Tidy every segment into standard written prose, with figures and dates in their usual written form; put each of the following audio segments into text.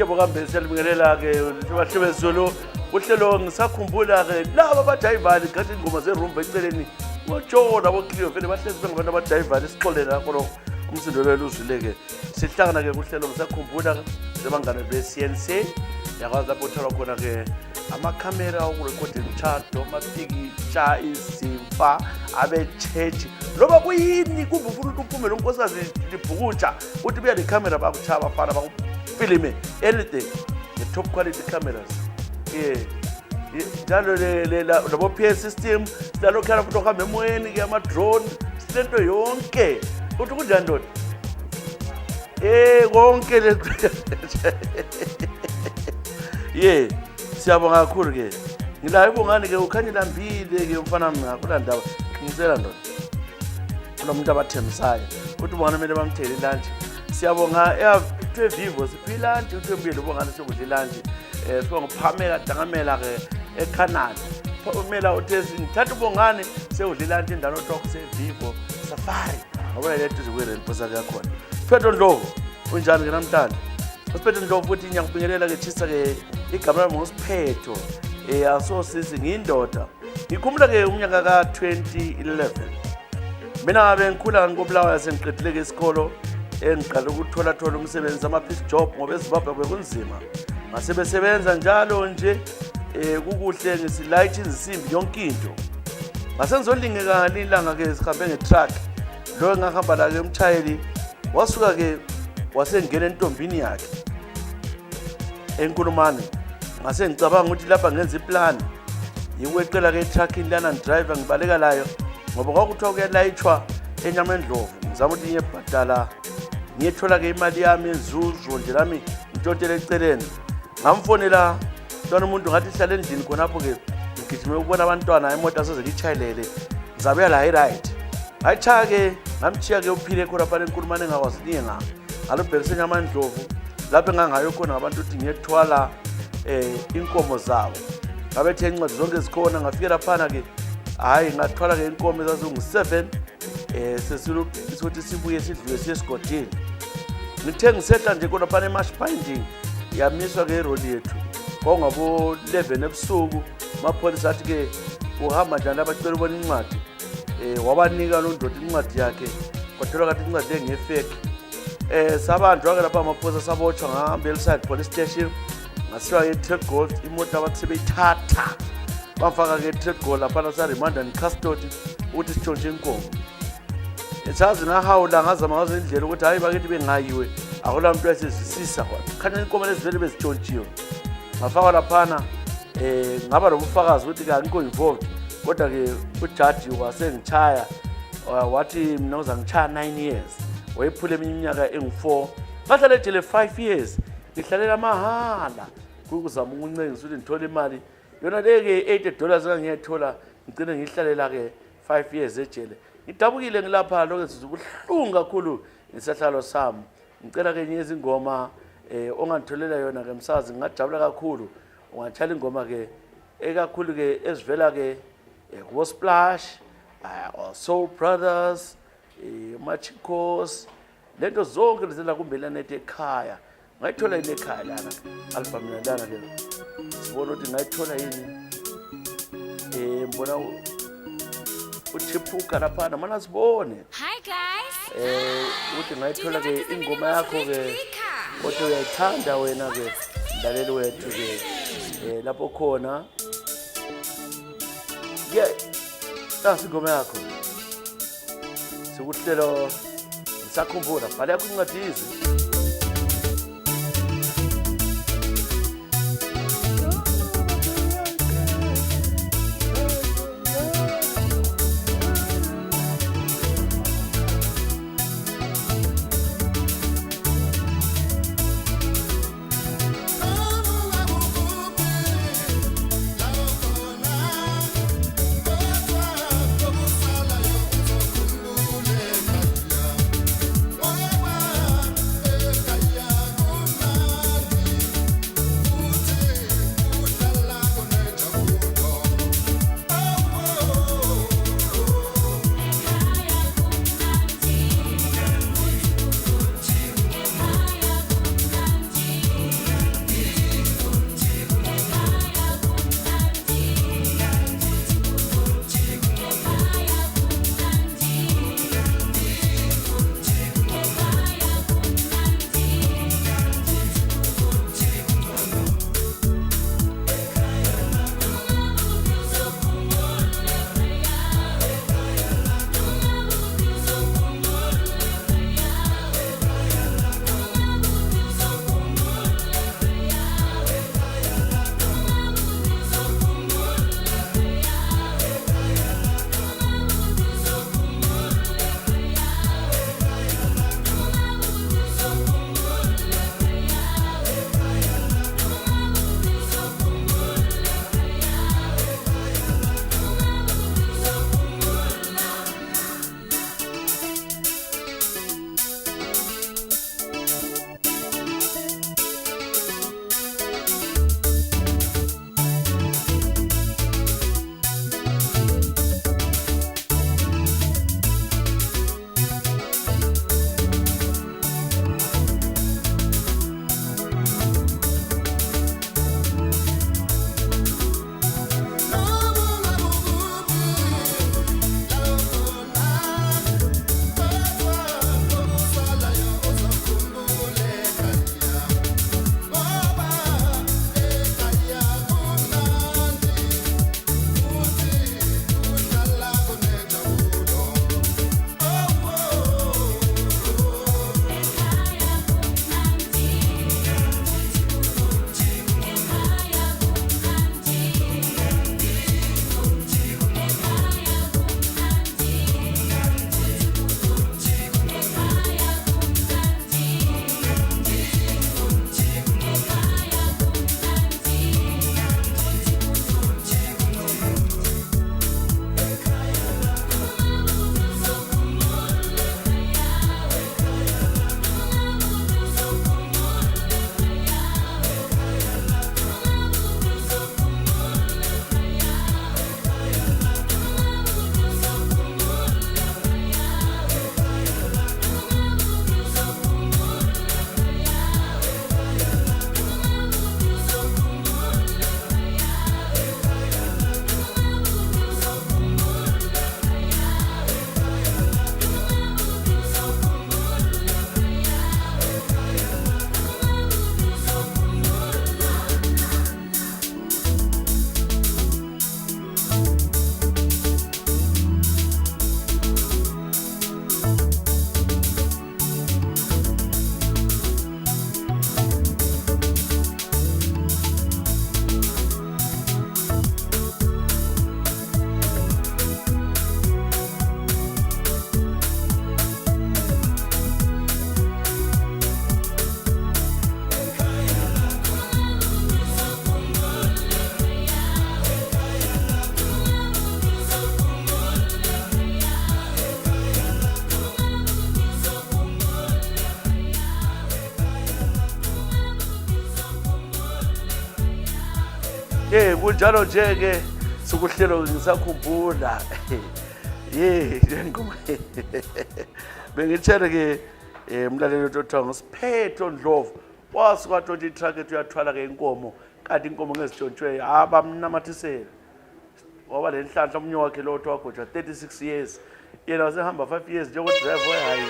Yebo kambe siyalibingelela ke bahle bezulu uhlelo ngisakhumbula ke laba abadayivali ngathi ingoma zerumba eceleni ngotshona boCleo vele bahlezi bengabantu abadayivali sixolela khona umsindo lo uzwileke sihlangana ke kuhlelo ngisakhumbula sebangane beCNC yakwazi lapho uthola khona ke amakhamera okurekhoda imishado amapikitsha izimfa abe-church loba kuyini kumbe ufuna ukuthi uphume lo nkosikazi libhukutsha uthi buya nekhamera bakuchaya abafana filime anything the top quality cameras njalo labo PS system silalokhala futhi ohamba emoyeni ke ama drone silento yonke uthi kunjani ndoda konke le siyabonga kakhulu ke ngila ibongani ke ukhanya lambile ke umfana ngakula ndaba ngisela ndoda kunomuntu abathembisayo uthi bongana kumele bamthele lunch siyabonga uthe vivo siphilanje uthe mbili ubongana sokudla lunch sibongaphamela dangamela ke eCanada phumela uthe ngithatha ubongane sewudla lunch indalo talk sevivo safari ngabona lethu zikwere liposa yakhona Phetho Ndlovu unjani ke namhlanje Phetho Ndlovu futhi ngiyakubingelela ke chisa ke igama lami ngosiphetho asosisi ngiyindoda ngikhumbula ke umnyaka ka 2011 mina bengikhula ngobulawa yasengiqedile ke isikolo engiqala ukuthola umsebenzi ama-piece job ngoba eZimbabwe bekunzima ngasebesebenza njalo nje kukuhle ngisilayitha izinsimbi yonke into ngasengizolingeka ilanga ke sihambe ngetruck lo engahamba la ke umshayeli wasuka ke wasengena entombini yakhe enkulumane ngase ngicabanga ukuthi lapha ngenza iplan yikweqela ke trucking lana driver ngibaleka layo ngoba kwakuthiwa kuyalayithwa eNyamendlovu ngizama ukuthi ngiyebhadala ngiyethola ke imali yami enzuzo nje lami ngitshotshele eceleni ngamfonela lona umuntu ngathi ihlala endlini khonapho ke ngigijime ukubona abantwana imoto asoze ngichayelele ngizabuya la right ayicha ke ngamchiya ke uphile khona phela enkulumane ngakwazi ninga ngalobhekise eNyamendlovu lapho engangayo khona ngabantu ukuthi ngiyethwala inkomo zawo ngabethe incwadi zonke zikhona ngafika laphana ke hayi ngathwala ke inkomo ezazungu7 sesithi sibuye sidlule siyesigodini ngithe ngisehla nje khona phana emash binding yamiswa ke iroli yethu kwangabo 11 ebusuku amapholisa athi ke uhamba njani abacela ubona incwadi wabanika lo ndoda incwadi yakhe kwathola kathi incwadi engefake sabanjwa ke lapha amapholisa sabotshwa ngahamba eLside police station ngasiwa eTrack Gold imoto abathi sebeyithatha bafaka ke eTrack Gold lapha sa remand and custody ukuthi sitshontshe inkomo esazi ngahawula ngazama ngazo indlela ukuthi hayi bakithi bengayiwe akula muntu esizisisa khanya inkomo lezivele bezitshontshiwe ngafaka laphana ngaba lobufakazi ukuthi ke angikho involved kodwa ke ujaji wasengichaya wathi mina uzangichaya 9 years wayephule iminyaka engu4 ngahlala ejele 5 years ngihlalela mahala ukuzama ukuncencisa ukuthi ngithola imali yona leke $80 engangiyethola ngicine ngihlalela ke 5 years ejele ngidabukile ngilapha lokho sizubuhlungu kakhulu ngesahlalo sami ngicela ke nyezi ingoma ongantholela yona ke msazi ngajabula kakhulu ungatshala ingoma ke ekakhulu ke ezivela ke kubo Splash Soul Brothers Machikos lento zonke lezela kumbelana ekhaya ngayithola yini ekhaya lana album lana ke sibona ukuthi ngayithola yini ngibona uthiphuka laphana mana sibone. Hi guys. Uthi ngayithola ke ingoma yakho ke kodwa uyayithanda wena ke mlaleli wethu ke lapho khona. Yeah. Nasi ingoma yakho. Sikuhlelo ngisakhumbula bhala yakho incwadizi. Kunjalo nje ke sikuhlelo ngisakhumbula. Ngoma. Bengitshela ke umlaleli ototha ngosiphetho Ndlovu. Wasuka 20 truck ethi uyathwala ke inkomo kanti inkomo ngezitshontshwe abamnamathisela. waba le nhlanhla omunye wakhe lo wagojwa 36 years yena wasehamba 5 years njengodrive hayi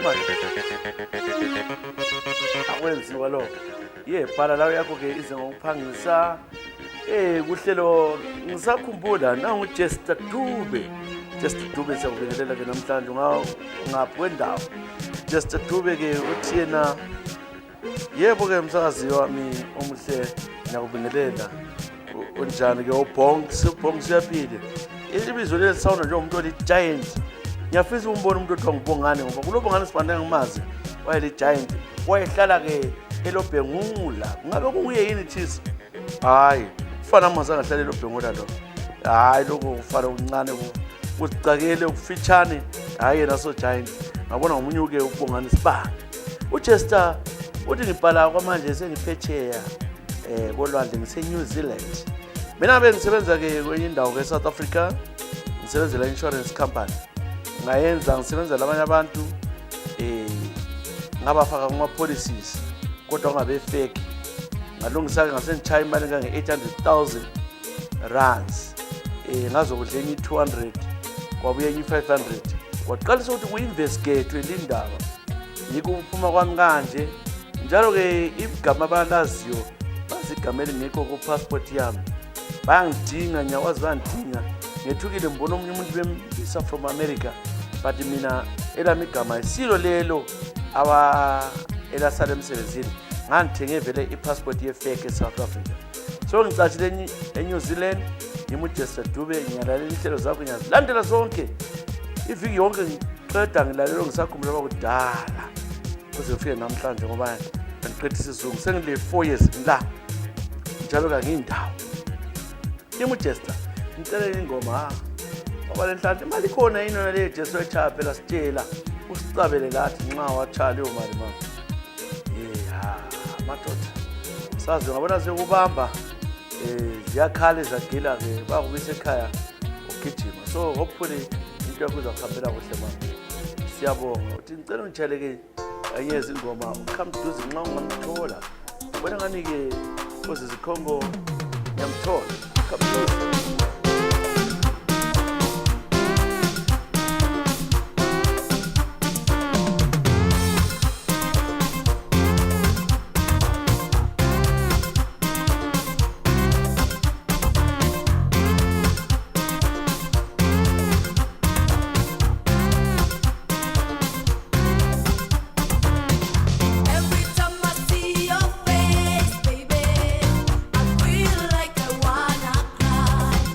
man akwenziwa lokho bhala lawo yakho-ke ize ngokuphangisa kuhlelo ngisakhumbula nangu-Jester Dube siyakubingelela-ke namhlanje ngaphi kwendawo Jester Dube-ke uthi yena yebo-ke msakazi wami omuhle ngiyakubingelela unjani-ke ubhong siyaphile ibizo leli sawuna njengomuntu oli-giant ngiyafisa ukumbona umuntu othiwa ngubongane ngoba kulo bongane sibande ngimazi wayeli-giant wayehlala-ke elobhengula kungabe kunguye yini thisa hayi ufana amazi angahlala elobhengula lo hayi lokho ufana okuncane kuzicakele ukufitshane hayi yena so-giant ngabona ngomunye-ke ubongane sibanga uJester uthi ngibhala kwamanje sengiphetsheya kolwandle ngise-New Zealand mina bengisebenza-ke kwenye indawo ke-South Africa ngisebenzela insurance company ngisebenzela abanye abantu ngabafaka kuma-policies kodwa ungabe fake ngalungisa-ke ngasengitshaya imali kange-800,000 rands ngazokudla enye i-200 kwabuye enye i-500 kwaqalisa ukuthi ku-investigate lindaba yikho ukuphuma kwami kanje njalo-ke igama abalaziyo bazigama elingekho ku-passport yami bayangidinga nyakwazi bayangidinga ngethukile mbona omunye umuntu bembisa from America but mina elami igama isilo lelo elasala emsebenzini ngangithenge vele i-passport ye-fake e-South Africa so ngicatshile e-New Zealand ngimi uJester Dube ngiyalalela inhlelo zakho ngiyazilandela zonke iviki yonke ngiqeda ngilalelo ngisakhumbula bakudala kuze kufike namhlanje ngoba ngiqedisa isizungu sengile 4 years la njalo kangiyindawo ngimi uJester ngicela ingoma ngoba le nhlanhla imali khona yini yona le Jesu echaya phela sitshela usicabele lathi nxa watshala leyo mali mama madoda sazi ngabona sekubamba ziyakhala zagila-ke bakubisa ekhaya ugijima so hopefully into yakho izakuhambela kuhle mama siyabonga uthi ngicela ungitshele-ke enye izingoma ukhamduze nxa ungamthola ubona ngani-ke koze zikhongo ngiyamthola khamduze Like I wanna cry.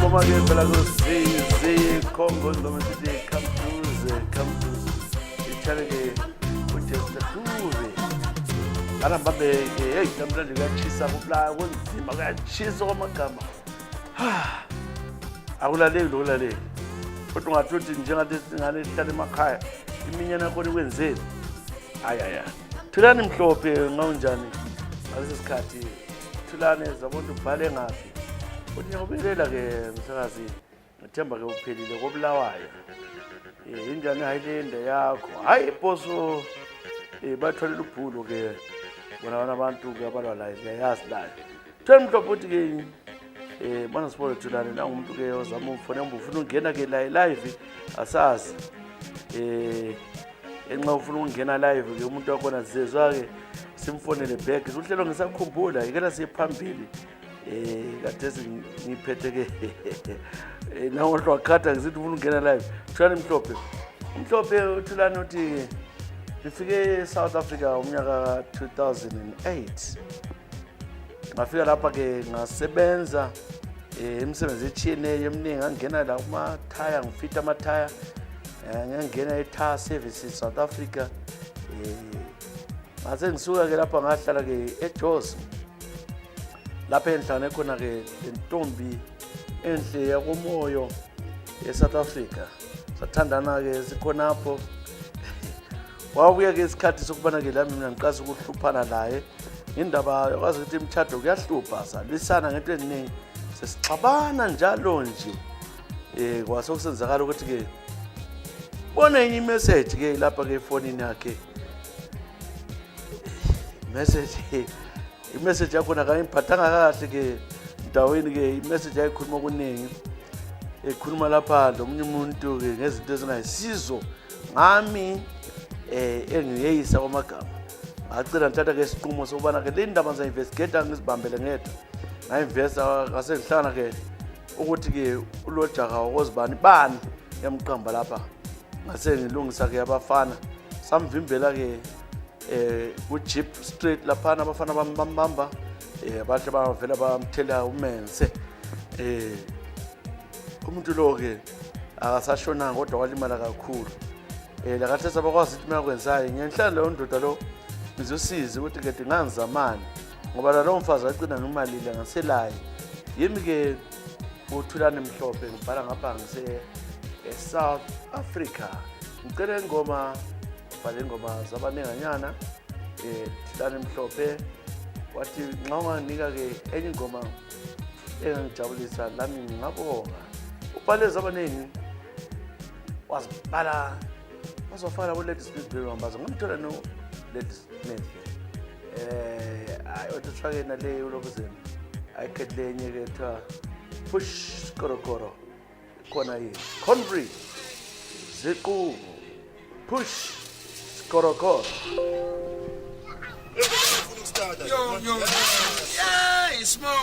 ngoma ke phela kuzizi Congo ngoma sithi come cruise ithale ke uJester Dube aramba be hey namhlanje kuyachisa kuplaya kunzima kuyachisa kwamagama akulaleki lokulaleki kodwa ungathuthi njengathi singane sihlala emakhaya iminyana yakho kwenzeni ayaya Thulani Mhlophe ngawunjani ngalesi sikhathi Thulani zabona ubhale ngapi uyabelela ke msakazi ngithemba ke uphelile kobulawayo injani hayilende yakho hayi boso batholela ubhulo ke bona abantu ke abalwa la yazi la Thulani Mhlophe uthi ke bana sibole Thulani la umuntu ke ozama ufuna ungena ke live asazi enxa ufuna ungena live ke umuntu wakhona zezwa ke simfonele back uhlelo ngisakhumbula ikela siphambili kade ngiphethe ke nawo hlwakhatha ngisithi ufuna ungena live Thulani Mhlophe uThulani uthi ngifike South Africa umnyaka 2008 ngafika lapha ke ngasebenza imisebenzi etshiyeneyo eminingi ngangena la kumathaya ngifita amathaya ngangena eTire Services South Africa ngase ngisuka ke lapha ngahlala ke eJozi lapha enhlane khona ke intombi enhle yakomoyo eSouth Africa sathandana ke sikhonapho wabuya ke isikhathi sokubana ke lami mina ngiqasa ukuhluphana naye indaba yakwazi ukuthi imthatho kuyahlupha salisana ngento eziningi sesixabana njalo nje kwase kusenzakala ukuthi ke bona enye message ke lapha ke efonini yakhe imessage yakho nakayiphathanga kahle ke ndaweni ke imessage ayikhuluma kuningi ekhuluma lapha lomunye umuntu ke ngezinto ezingayisizo ngami engiyeyisa kwamagama ngacela ngithatha ke isiqumo sokubana ke le ndaba ngiza investigate ngizibambele ngedwa ngayinvesta ngase ngihlangana ke ukuthi ke uLojaka okozibani bani emqamba lapha ngase ngilungisa ke abafana samvimbela ke ku-Jeep Street laphana abafana bambamba abahle bavela bamthela umense umuntu lo ke akasashonanga kodwa walimala kakhulu lakahle sabakwazi ukuthi mina kwenzayo ngenhlanje leyo ndoda lo ngizosiza ukuthi ke ngangizamani ngoba lo mfazi agcina nomalile ngaselayo yimi ke uThulani Mhlophe ngibhala ngapha ngise eSouth Africa ngicela ingoma bale ngoma zabanenganyana Thulani Mhlophe wathi nxa unganika ke enye ingoma engangijabulisa lami ngingabonga ubhale zabanengi wazibhala wazofana ku Lady Smith ngambazo ngamthola no Lady Smith ayothi trake na le ulokuzeni ayikhetlenye ke tha push korokoro khona yini Conry ziqu push korokoro yo yeah it's more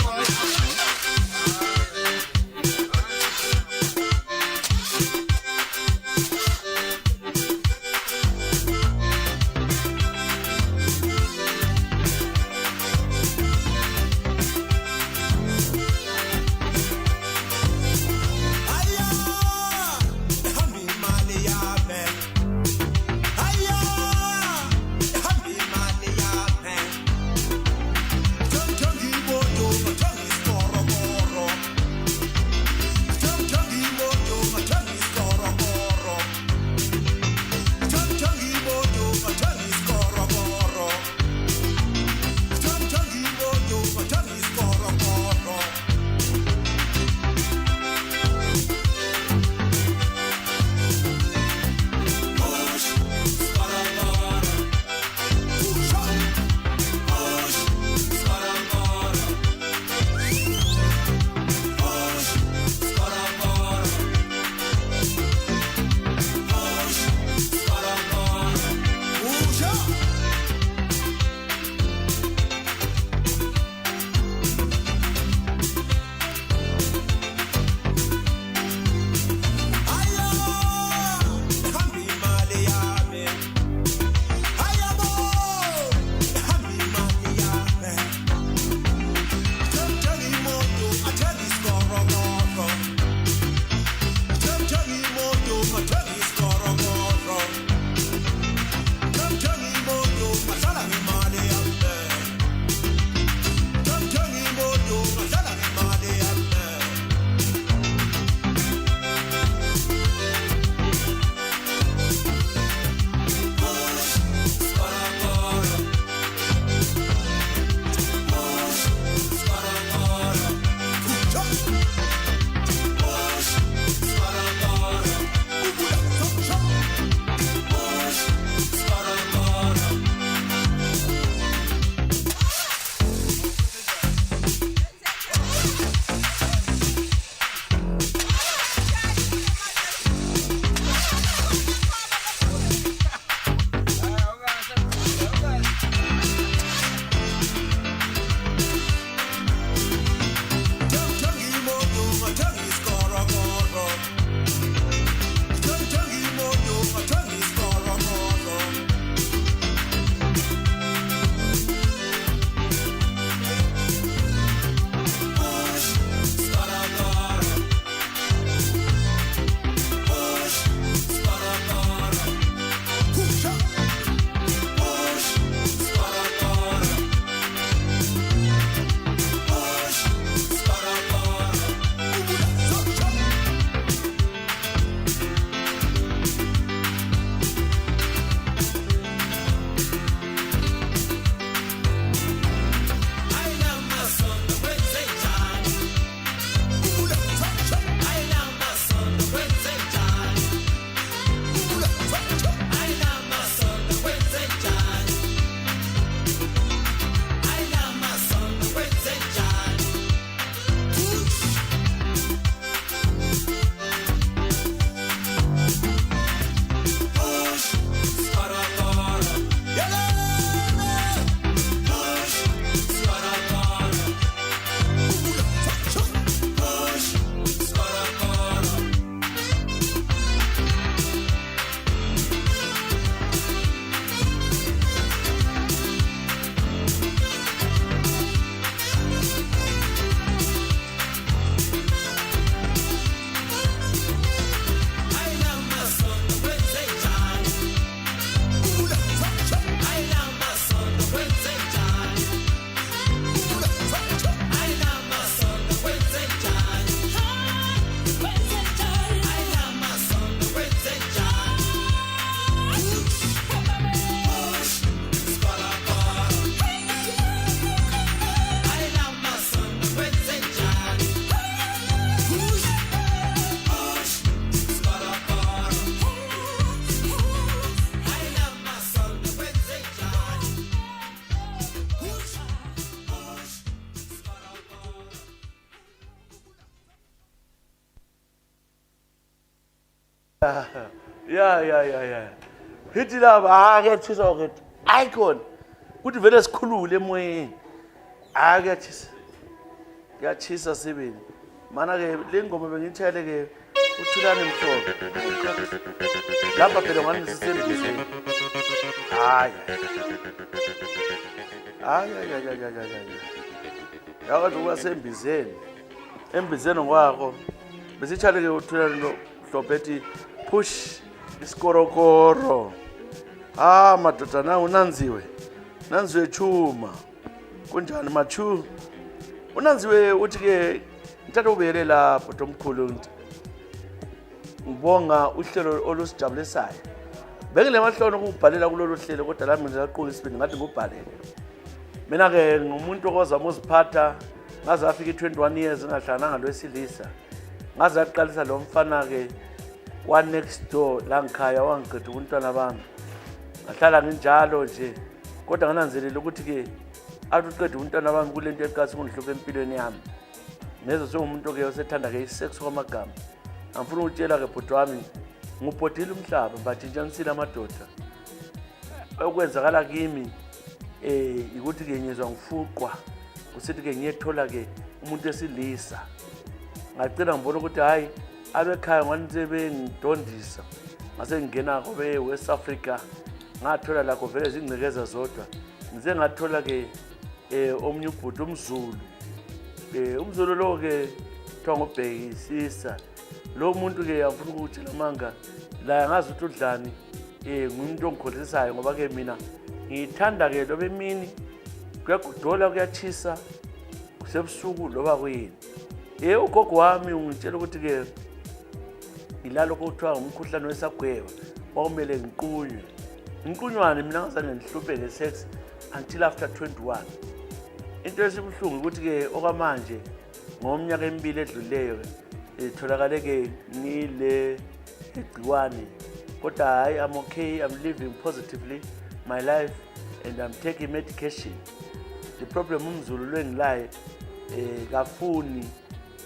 Tongi bodo, tongi ya hithi laba akuyatshisa ke icon kuthi vele sikhulule emoyeni kuyatshisa sibini mana ke le ngoma bengithele ke uthulane mhlobo lapha phela ngani sisembizeni hayi yakwazi ukuba sembizeni embizeni kwakho besitshale ke uthulane lo hlophethi push isikorokoro madodana unanziwe chuma kunjani machu unanziwe uthi ke ngithatha ubuyele lapho Tomkhulu ngibonga uhlelo olusijabulisayo bengile mahlono ukubhalela kulolu hlelo kodwa lami ngiyaqhubeka isibindi ngathi ngubhalele mina ke ngumuntu ozama uziphatha ngaze afika 21 years ngahlananga lwesilisa ngaze aqalisa lo mfana ke wa next door la ngikhaya wangiqeda untwana bami ngahlala nginjalo nje kodwa ngananzelela ukuthi ke atuqeda untwana bami kulento eqasi kungihlupha empilweni yami nezo sengumuntu ke osethanda ke isex kwamagama angifuna ukutshela ke bhuti wami ngubhodile umhlaba bathi njanisile amadoda okwenzakala kimi ukuthi ke ngizwa ngifuqwa usithi ke ngiyethola ke umuntu esilisa ngacela ngibona ukuthi hayi abekhaya ngani bengidondisa ngase ngingena kobe West Africa ngathola lakho vele zingcekeza zodwa ngize ngathola ke omnye ubhuti umZulu umZulu lo ke kuthiwa ngobhekisisa lo muntu ke afuna ukutshela manga la ngazi ukuthi udlani ngumuntu ongikholisisayo ngoba ke mina ngithanda ke lobe emini kuyagudola kuyachisa kusebusuku loba kuyini ugogo wami ungitshela ukuthi ke ilalo kokuthiwa umkhuhlane wesagweba okumele ngiqunywane mina ngazange ngihluphe ngesex until after 21 into esibuhlungu ukuthi ke okwamanje ngomnyaka emibili edluleyo itholakale ke ngile igciwane kodwa hayi I'm okay, I'm living positively my life and I'm taking medication. The problem umZulu lwengilaye kafuni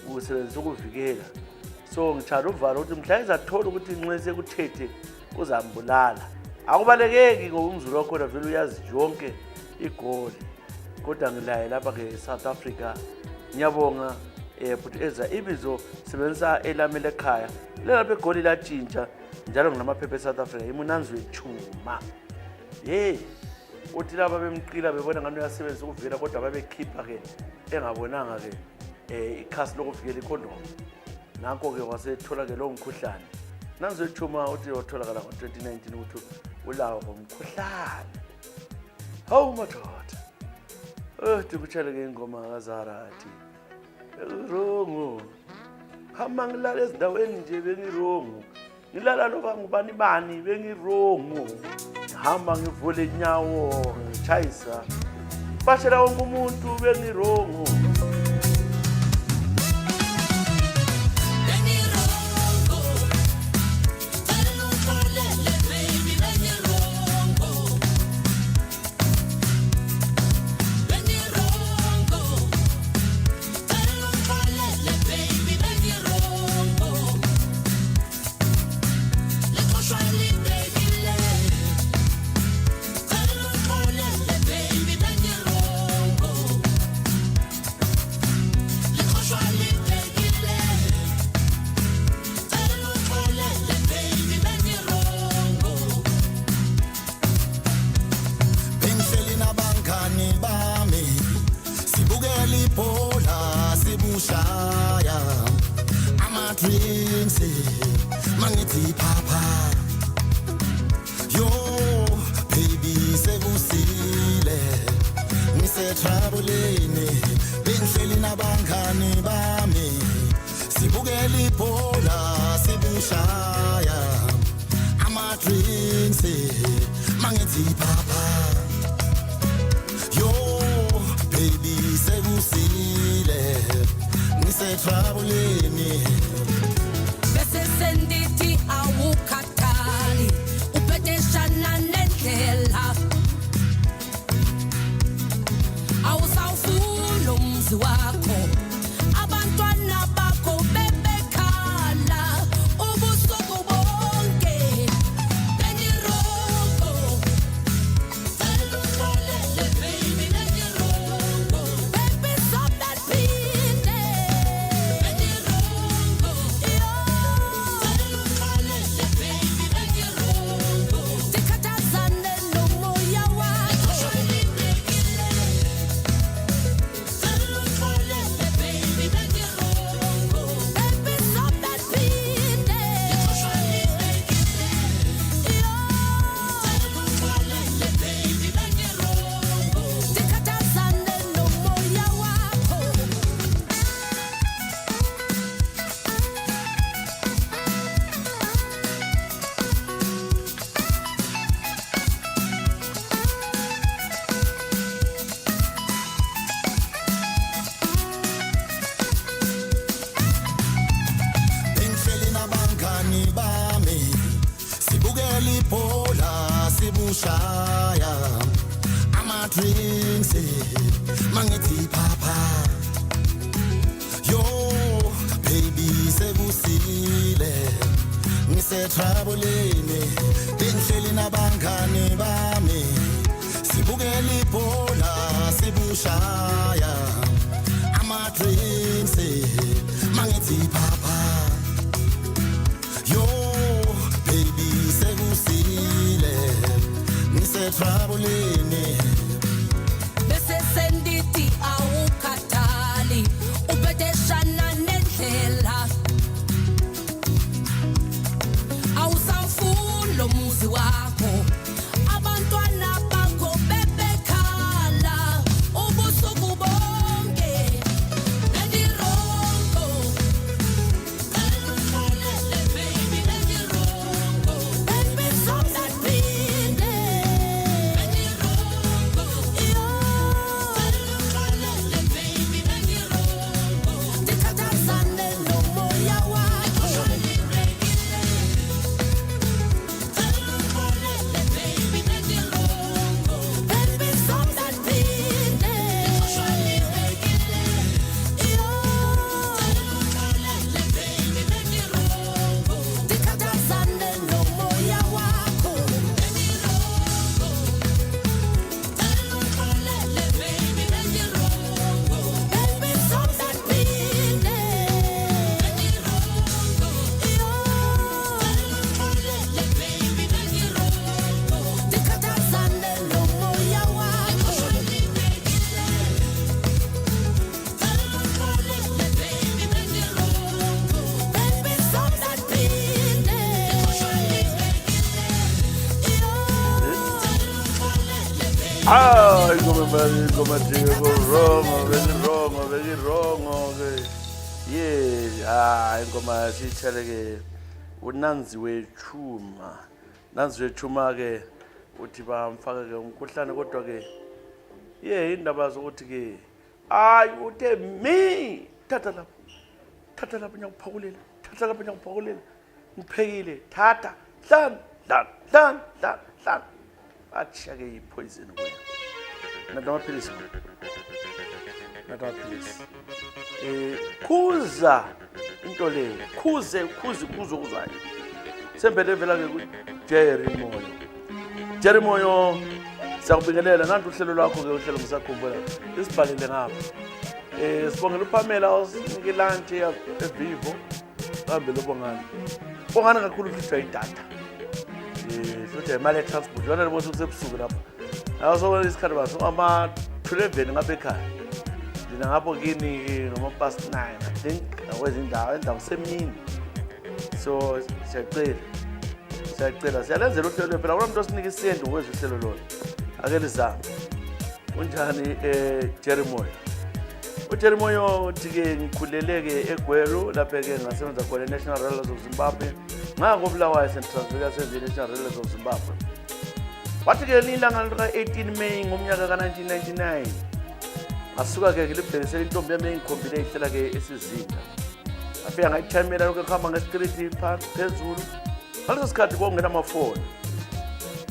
ukusebenzisa ukuvikela so ngithanda uvalo ukuthi mhla izathola ukuthi inxese kuthethe uzambulala akubalekeki ngoba umZulu wakho vele uyazi yonke igoli kodwa ngilaye lapha ke South Africa ngiyabonga but eza ibizo sebenzisa elami lekhaya lelapha egoli latshintsha njalo nginamaphepha eSouth Africa imunanzwe chuma uthi laba bemqila bebona ngani uyasebenzisa ukuvela kodwa babekhipha ke engabonanga ke ikhasi lokuvikela ikhondom nakho ke wasethola ke lo mkhuhlane nanzo echuma uthi watholakala ngo2019 ukuthi ulawo ngomkhuhlane hawu madoda tikutshele ke ingoma kaZarathi rongo hamba ngilala ezindaweni nje bengirongo ngilala loba ngubani bani bengirongo hamba ngivule inyawo ngitshayisa bashela wonke umuntu bengirongo Mangithi papa yo baby sekusile ngise trouble bengihleli nabangani bami sibukela ibhola sibushaya ama drinks mangithi papa yo baby sekusile ngise trouble Senditi awukatali upeteshana nendlela awusawufuna umzi wakho abantwana bakho bebekhala ubusuku bonke sibukela ibhola sibushaya ama-drinks mangithi papa yo baby sekusile ngisetroubleni bengihleli nabangani bami sibukela ibhola sibushaya ama-drinks mangithi papa yo baby sekusile ngisetroubleni bese sendithi awukhathali ubhedeshana nendlela awusafuni lo muzi wakho abantwana bakho bebekhala ubusuku bonke lendirongo elulele baby lendirongo baby somnaphinde lendirongo yo elulele baby lendirongo ndikhathazane nomoya wakho Ay, como digo, wrong, very wrong, okay. Yeah, ingoma sithele ke unanzi wechuma ke uthi bamfaka ke umkhuhlane kodwa ke indaba zokuthi ke ay uthe mi thatha lapha ngiyakuphakulela ngiphekile thatha hlan atshiya ke ipoison kuyo namaphilisi khuza into le khuze uzwayo sembele vela ke Jerry Moyo siyakubingelela nanti uhlelo lwakho ke uhlelo ngisakhumbula isibhalele ngapha sibongela uPamela usinike lunch eVivo kambe bongani kakhulu futhi idatha futhi imali transport yona lebothi kusebusuku lapha awusobona isikhathi baso ama-11 ngapha ekhaya ndina ngapho kini ngama-past 9 I think endawo kusemini so siyacela siyalenzela uhlelo phela kunomuntu osinika isendi ngokweza uhlelo lona ake lizame unjani Jerry Moyo uJerry Moyo uthi-ke ngikhuleleke eGwelo lapha-ke ngasebenza khona e-National Railways of Zimbabwe ngakobulawayo sentransfer senze i-National Railways of Zimbabwe wathi-ke ilanga lika-18 May ngomnyaka ka-1999 ngasuka-ke ngilibhekisela intombi yami engikhombile ihlala-ke esizinda afika ngayichamela lokhu kuhamba ngestriti phezulu ngaleso sikhathi kwakungenamafoni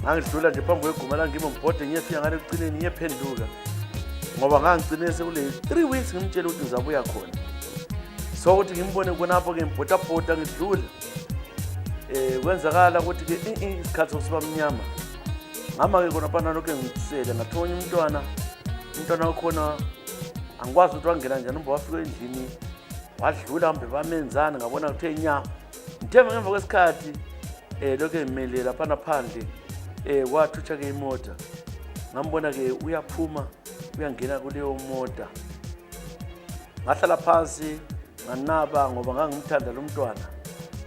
ngangidlula nje phambi kweguma langimi ngibhode ngiyefika ngale ekucineni ngiyephenduka ngoba ngangigcine sekule 3 weeks ngimtshela ukuthi ngizabuya khona so ukuthi ngimbone khonapho-ke ngibhodabhoda ngidlula kwenzakala ukuthi-ke isikhathi sokusiba mnyama ngama-ke khonaphana lokhu ngikusele ngathonya umntwana wakhona angikwazi ukuthi wangena njani umba wafika endlini wadlula mbe bamenzani ngabona kuthe nya ngithembe ngemva kwesikhathi lokhu ngimele laphana phandle kwathutsha-ke imota ngambona-ke uyaphuma uyangena kuleyo mota ngahlala phansi nganaba ngoba ngangimthanda lo mntwana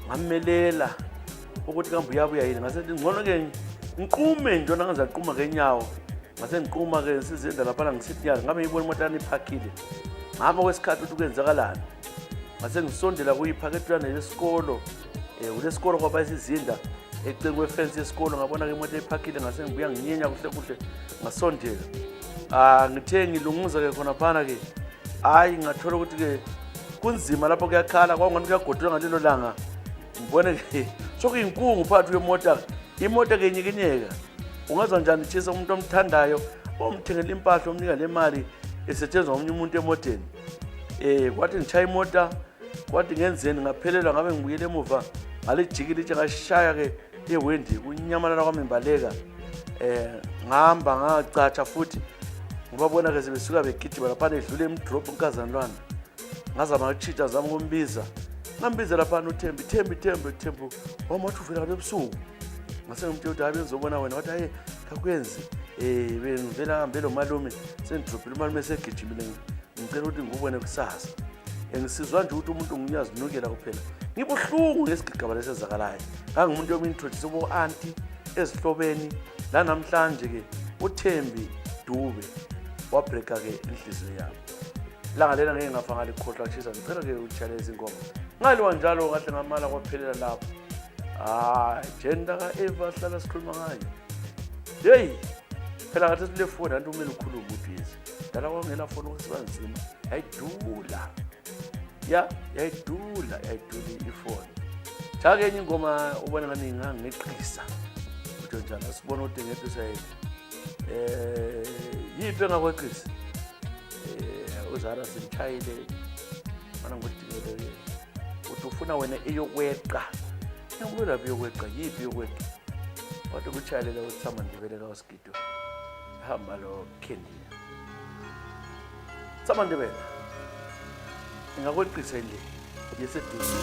ngammelela ukuthi kambe uyabuya yini ngasethi ngcono-ke ngiqume njona ngazaquma ngenyawo ngase ngiquma-ke ngisizenda laphana ngisithi yazi ngabe ngiyibona imoto yami iphakile ngapha kwesikhathi ukuthi kwenzakalani ngase ngisondela kuyiphakethulana lesikolo kulesikolo kwaba isizinda eceleni kwefensi yesikolo ngabona-ke imoto ephakile ngase ngibuya nginyenya kuhle ngasondela ngithe ngilunguza-ke khonaphana-ke hayi ngathola ukuthi-ke kunzima lapho kuyakhala kwangani kuyagodola ngalelo langa ngibone-ke sokuyinkungu phakathi kwemota imoto ke inyikinyeka ungaza njani tshisa umuntu omthandayo omthengela impahla omnika le mali esetshenzwa omunye umuntu emoteni kwathi ngishaya imota kwathi ngenzeni ngaphelelwa ngabe ngibuyele emuva ngalijikile itshe ngashaya ke ewendi kunyamalala kwami imbaleka ngihamba ngacatsha futhi ngibabona ke sebesuka begijima laphana edlule emdrop unkazanlwana ngazama ukuchitha zama ukumbiza ngambiza laphana uThembi wamathi uvela kale ebusuku ngase ngimtshela ukuthi hayi benzobona wena wathi hayi kakwenzi bengivela ngambe lo malume sendropile umalume esegijimile ngicela ukuthi ngikubone kusasa ngisizwa nje ukuthi umuntu ngiyazinukela kuphela ngibuhlungu ngesigigaba lesezakalayo ngangumuntu yomintroduce ubo auntie ezihlobeni la namhlanje ke uThembi Dube wabreaka ke inhliziyo yami langa lena ngeke ngafa ngalikhohlwa kushisa ngicela ke utshale izingoma ngaliwa njalo kahle ngamala kwaphelela lapho agenda ka Eva hlala sikhuluma ngayo hey phela ngathi sile phone antu kumele ukhulume ubhizi dala kwangela phone ukusibanzima yayidula yayidula ifone chake enye ingoma ubona ngani ngangeqisa utho njalo sibona ukuthi ngeqisa yipe ngakweqisa uzara simchayile mana ngudingele uthi ufuna wena eyokweqa ngibula biyokweqa yipi yokweqa wathi kuchayelela uthama ndibele ka Skido hamba lo Kendi thama ndibele ngakweqisa nje yeseduze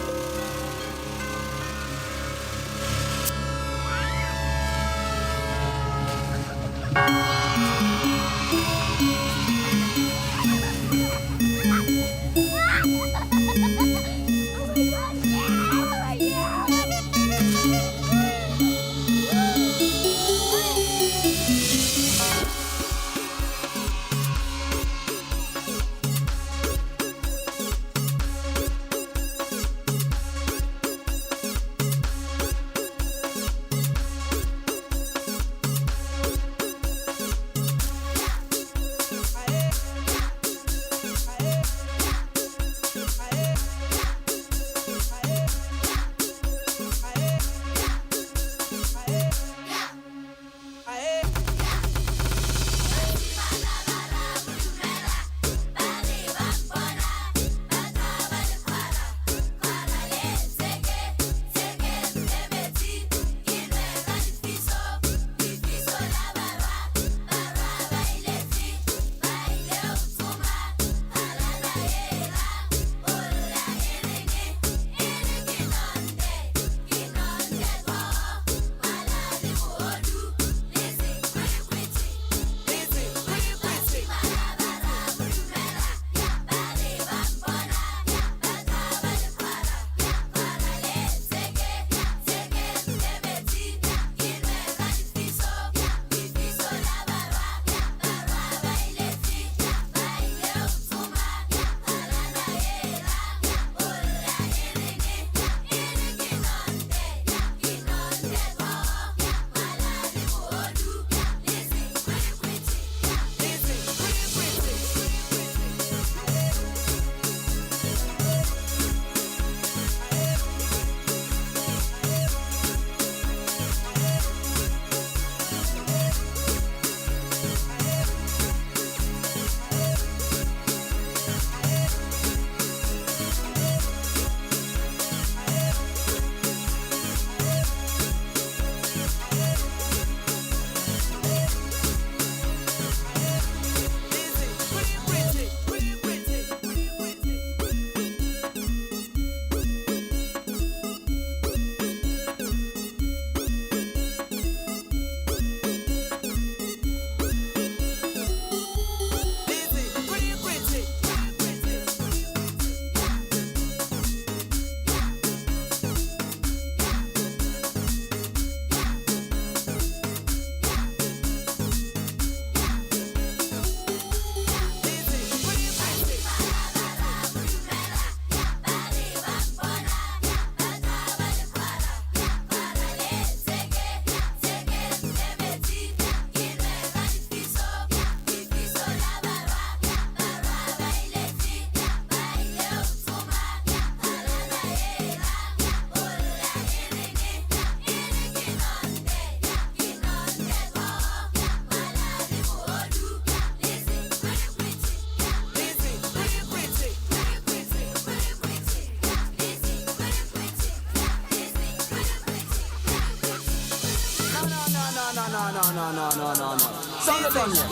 no. Sound it down here.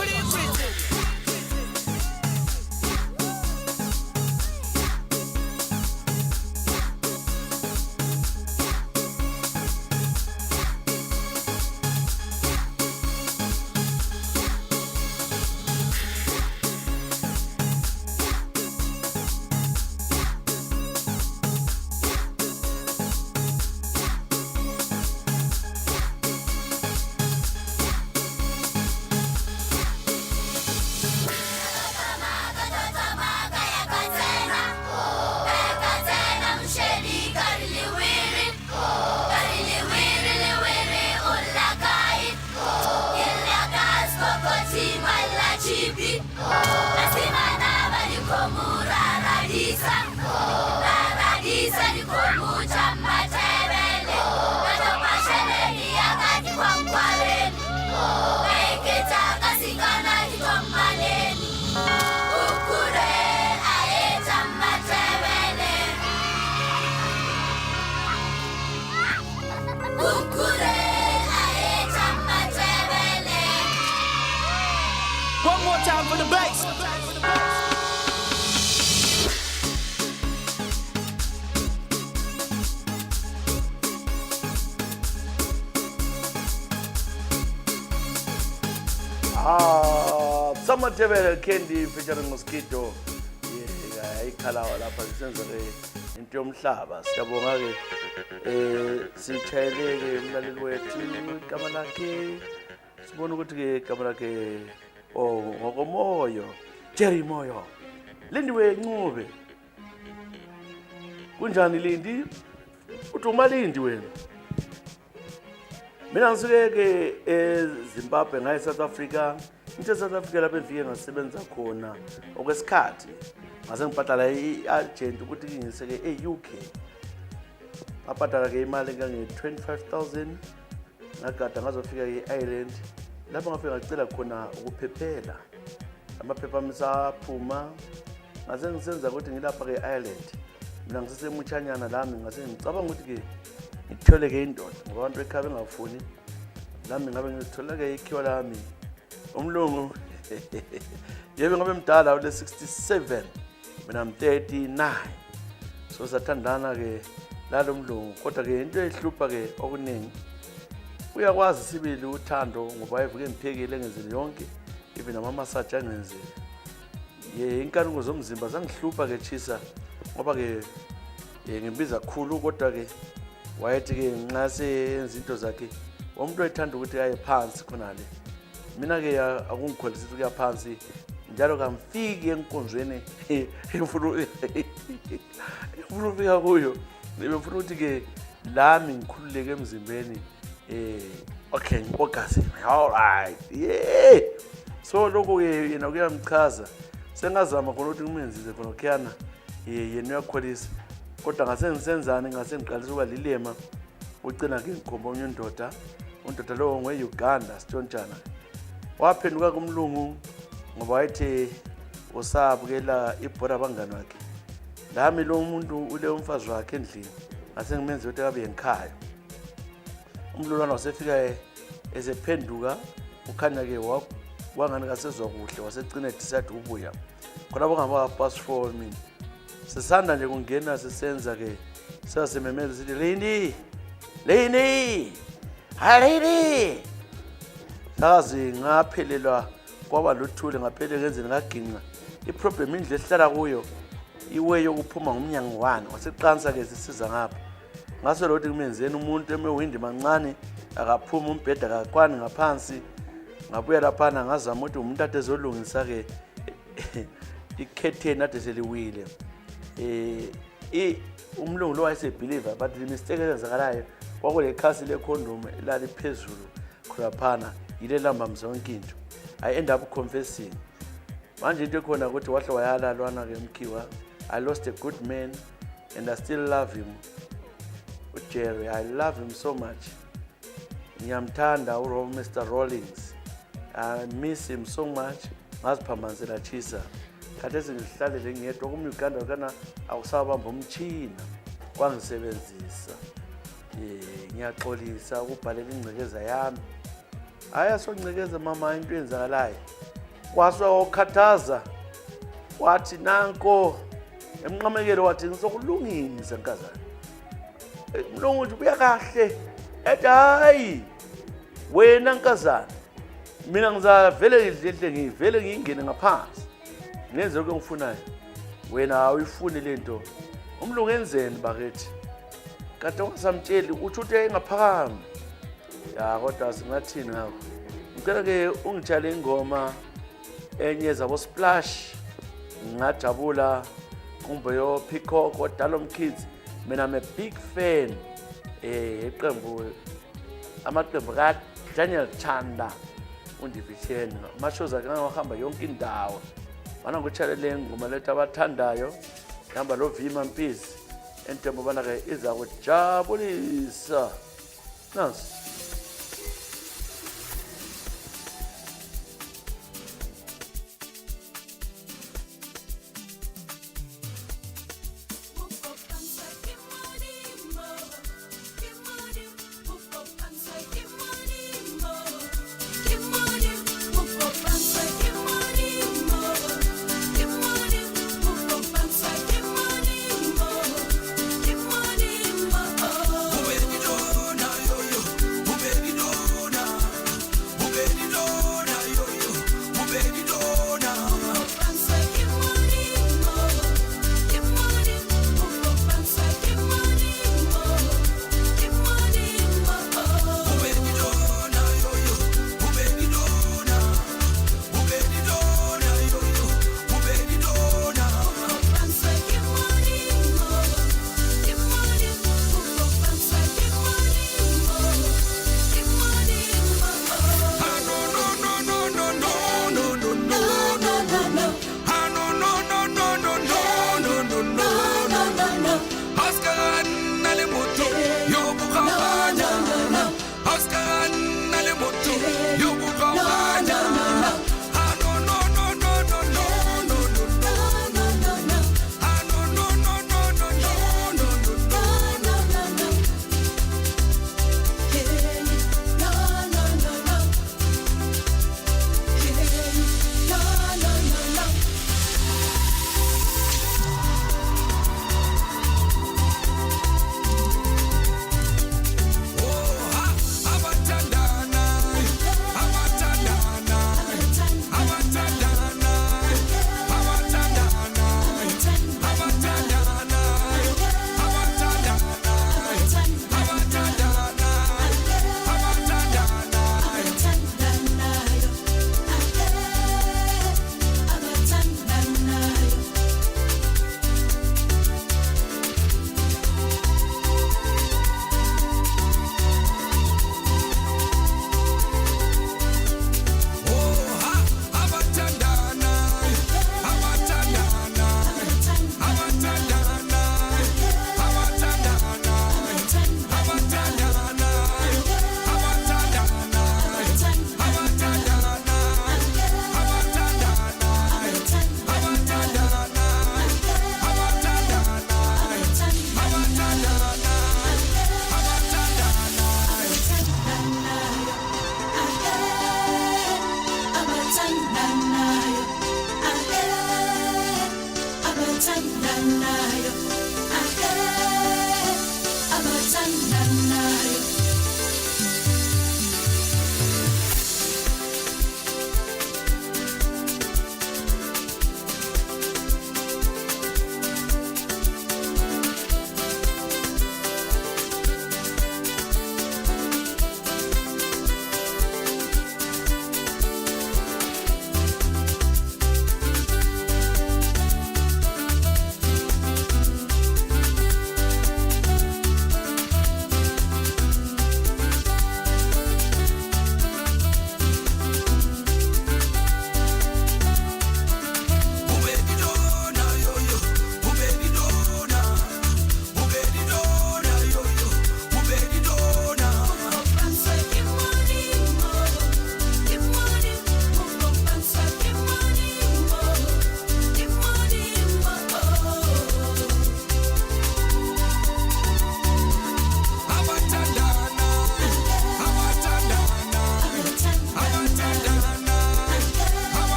One more time for the bass. Summer Tebele Candy featuring Mosquito. Ikhalawa lapha sisenza into yomhlaba. Siyabonga ke sitshayeleke umlaleli wethu igama lakhe. Sibona ukuthi ke igama lakhe ngokomoyo Jerry Moyo. Lindiwe Ncube. Kunjani Lindi? Uthi umalindi wena. Mina ngisuke ke eZimbabwe ngaye South Africa. Into South Africa lapho ngifike ngasebenza khona okwesikhathi. Ngase ngibhadala iagent ukuthi ngiseke eUK. Ngabhadala ke imali nge-25,000. Ngagada ngazofika eIreland. Lapho ngafika ngacela khona ukuphephela. Amaphepha misaphuma. Ngase ngisenza ukuthi ngilapha ke eIreland. Mina ngisesemuchanyana lami ngase ngicabanga ukuthi ke ngithole ke indoda ngoba abantu ekhaya bengafuni. Nami ngabe ngithola ke ikhiwa lami. Umlungu yebe ngabe mdala ule 67 mina am 39 so sathandana ke lalo mlungu kodwa ke into ehlupha ke okuningi uyakwazi sibili uthando ngoba evuke ngiphekile ngenzile yonke even nama massage angenzile inkanuko zomzimba zangihlupha ke chisa ngoba ke ngimbiza kakhulu kodwa ke wayethi ke nxase izinto zakhe umuntu oyithanda ukuthi aye phansi khona le mina ke akungikholisa ukuthi kuya phansi njalo kamfiki enkonzweni ngifuna ukufika kuyo ngifuna ukuthi ke lami ngikhululeke emzimbeni okay ngibogase all right yeah so lokho ke yena kuyamchaza sengazama khona ukuthi ngimenzise khona khiyana yena uyakholisa kodwa ngase ngisenzani ngase ngiqalisa ukuba lilema ucina ke ngikhomba undoda lo ngoeUganda Sitontshana waphenduka kumlungu ngoba wayethi usabukela ibhola abangani wakhe lami lo muntu ule umfazi wakhe endlini ngase ngimenze ukuthi abe enkhaya umlulwana wasefika esephenduka ukhanya ke wangani kasezwa kuhle wasegcina ethi ubuya khona bongaba past 4 mina sisanda nje kungena sisenza ke sasememeza sithi Lini Halidi sazi ngaphelelwa kwaba luthule ngaphele ngenzeni ngaginqa iproblem indle esihlala kuyo iwe yokuphuma ngomnyango wani waseqansa ke sisiza ngapha ngaso lothi kumenzeni umuntu emewindi mancane akaphuma umbheda akakwani ngaphansi ngabuya lapha ngazama ukuthi umuntu ade ezolungisa ke ikhetheni ade seliwile umlungu lo wayesebeliever but the mistake eyenzakalayo kwakule khasi le condom elali phezulu khulaphana yile lamba mzonke into I end up confessing manje into ekhona ukuthi wahle wayala lwana ke mkhiwa I lost a good man and I still love him Jerry I love him so much ngiyamthanda Mr. Rawlings I miss him so much ngaziphambanzela chisa khathesi ngihlalele ngiyedwa kumUganda kana awusabamba umchina kwangisebenzisa ngiyaxolisa ukubhalela ingcekeza yami hhayi asoncikeza mama into eyenzakalayo wasokhathaza wathi nanko emnqamekelo wathi ngizokulungisa nkazana mlungu uthi kuya kahle ethi hayi wena nkazana mina ngizavele ngidle ngivele ngingene ngaphansi ngenze lokho engifunayo wena awuyifuni lento umlungu enzeni bakithi kade ungasamtsheli uthi uthi engaphakami ya kodwa singathini ngakho ngicela ke ungitshale ingoma enye zabo Splash ngajabula kumbe yo Peacock oDalom Kids mina I'm a big fan eqembu amaqembu ka Daniel Chanda undibitheni amashows ake ngahamba yonke indawo bana ngitshale le ngoma lethu abathandayo hamba lo Vima Mpisi entembo bana ke iza kujabulisa nasi Ubedidona yo yo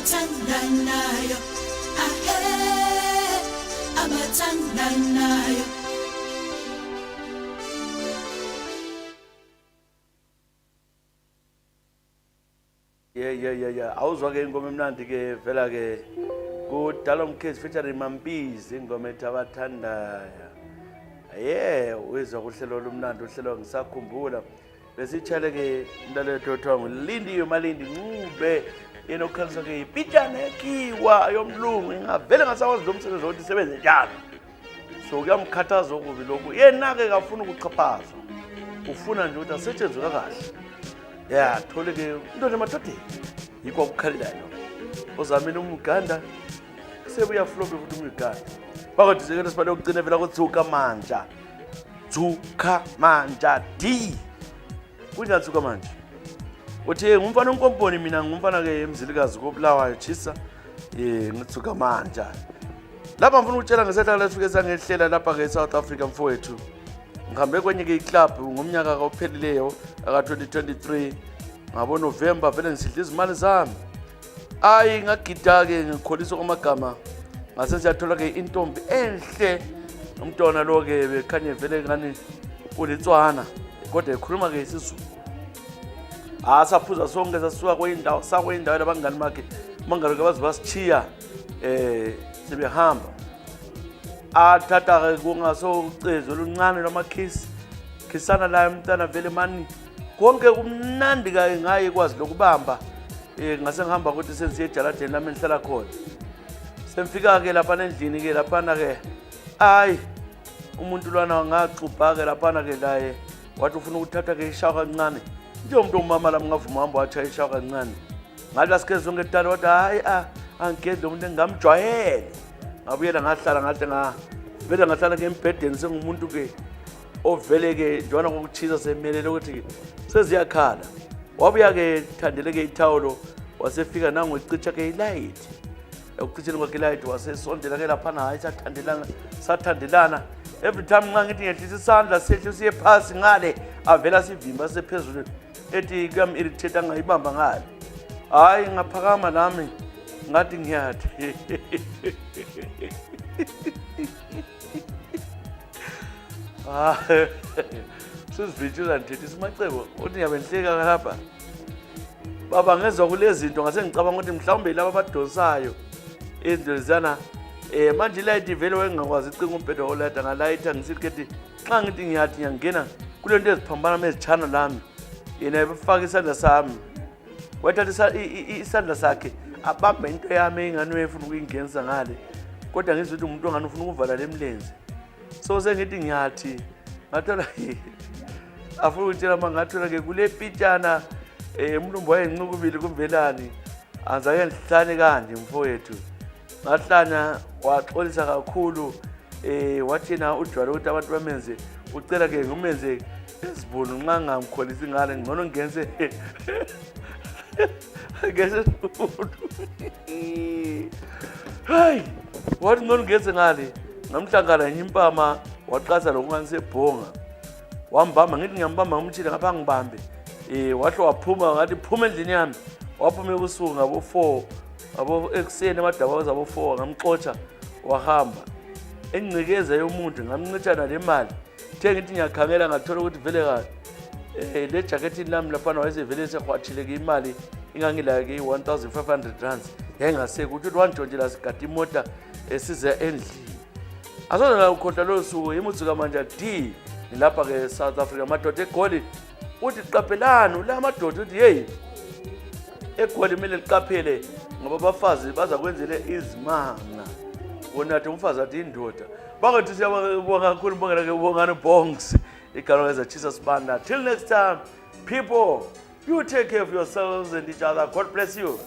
abathandanayo ahe abathandanayo Yeah. Awuzwa ke ingoma emnandi ke vela ke kudala umkhizi featuring Mampizi ingoma ethi abathandaya. Wezwa kuhlelo lomnandi uhlelo ngisakhumbula. Besitshele ke umlalethu othiwa nguLindiwe Malindi Ncube enokhalisa ke ipitshana ekiwa yomlungu ingavele ngasakwazi lo msebenzi othi isebenze njalo. So kuyamkhathaza okubi lokhu. Yena ke kafuna ukuchaphaza. Ufuna nje ukuthi asetshenzwe kahle. Thole ke into lematodeni yikho ukukhalelayo ozamile umuganda sebuya flop futhi umuganda bakodwa ke lesibale ukugcina vela kuthuka manja D kunjani tsuka manje uthi ngumfana onkomponi mina ngumfana ke emzilikazi koBulawayo chisa ngithuka manja lapha ngifuna ukutshela ngesetha lethu sangehlela lapha ke South Africa mfowethu ngihambe kwenye ke iclub ngomnyaka ophelileyo aka 2023 ngabo November vele ngisidla izimali zami ngagida ke ngikholisa kwamagama ngase siyathola ke intombi enhle umntwana lo ke bekhanye vele ngani ulitswana kodwa ekhuluma ke isizulu saphuza sonke sasuka kwindawo labangani bakhe mangalo ke bazibasichiya sebehamba athatha ke kungaso ucezo oluncane lwamakhisi khisana la umntana vele mani konke kumnandi ke ngaye kwazi lokubamba ngase ngihamba ukuthi senziye ejaladeni lami enhlala khona semfika ke lapha endlini ke lapha ke umuntu lwana ngaxubha ke lapha ke laye wathi ufuna ukuthatha ke ishawa kancane nje umuntu umama lami ngavuma hamba wathi ishawa kancane ngathi asike zonke etala wathi angigedle umuntu engamjwayele ngabuyela ngahlala ngathi vele ngahlala ke embhedeni sengumuntu ke ovele ke njwana ngokuchisa semelele ukuthi seziyakhala wabuya ke thandele ke ithawulo wasefika nango icicha ke ilight ekucitheni kwakhe ilight wasesondela ke lapha hayi sathandelana every time nxa ngithi ngehlisa isandla sehle siye phasi ngale avela sivimba sephezulu ethi kuyam irritate angayibamba ngale ngaphakama nami ngathi ngiyathi sizivitshula ndithi simacebo uthi ngiyabenhleka lapha baba ngezwe kulezi zinto ngase ngicabanga ukuthi mhlawumbe laba abadonsayo izinto zana manje light vele wengakwazi icinga umbhedo olayita ngalayita ngisithi kethi xa ngithi ngiyathi ngiyangena kule nto eziphambana mezichana lami yena efaka isandla sami wathatha isandla sakhe abambe into yami engani uyefuna ukuyingenisa ngale kodwa ngizwe ukuthi umuntu ongani ufuna ukuvala lemlenze so sengithi ngiyathi ngathola afuna ukutshela mangathola ke kule pitshana umlumbu wayenqukubili kumvelani anzake ngihlane kanje mfowethu ngahlanya waxolisa kakhulu wathi na ujwala ukuthi abantu bamenze ucela ke ngumenze esibunu nxa ngamkholisi ngale ngcono ngenze hayi wathi ngcono ngenze ngale ngamhlangana nyimpama waqasa lokunganisebhonga wambamba ngithi ngiyambamba ngumtshile ngapha ngibambe wahle waphuma ngathi phuma endlini yami waphuma ebusuku ngabo 4 ekuseni amadaba zabo 4 ngamxotsha wahamba engcikeza yomuntu ngamncitshana le mali the ngithi ngiyakhangela ngathola ukuthi vele kahle le jacket lami lapha wayesevele sekhwathile ke imali ingangila ke 1500 rands yayingaseke ukuthi wantshontshela sigadi imota esize endlini asona ukhohla lo suku imuzuka manje D nilapha ke South Africa amadoda eGoli uthi qaphelana la madoda uthi hey eGoli kumele liqaphele ngoba abafazi baza kwenzele izimanga wona athi umfazi athi indoda bakuthi siyabonga kakhulu mbongela ke bongana bongs igalo ezachisa sibanda till next time people you take care of yourselves and each other. God bless you.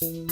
Hey.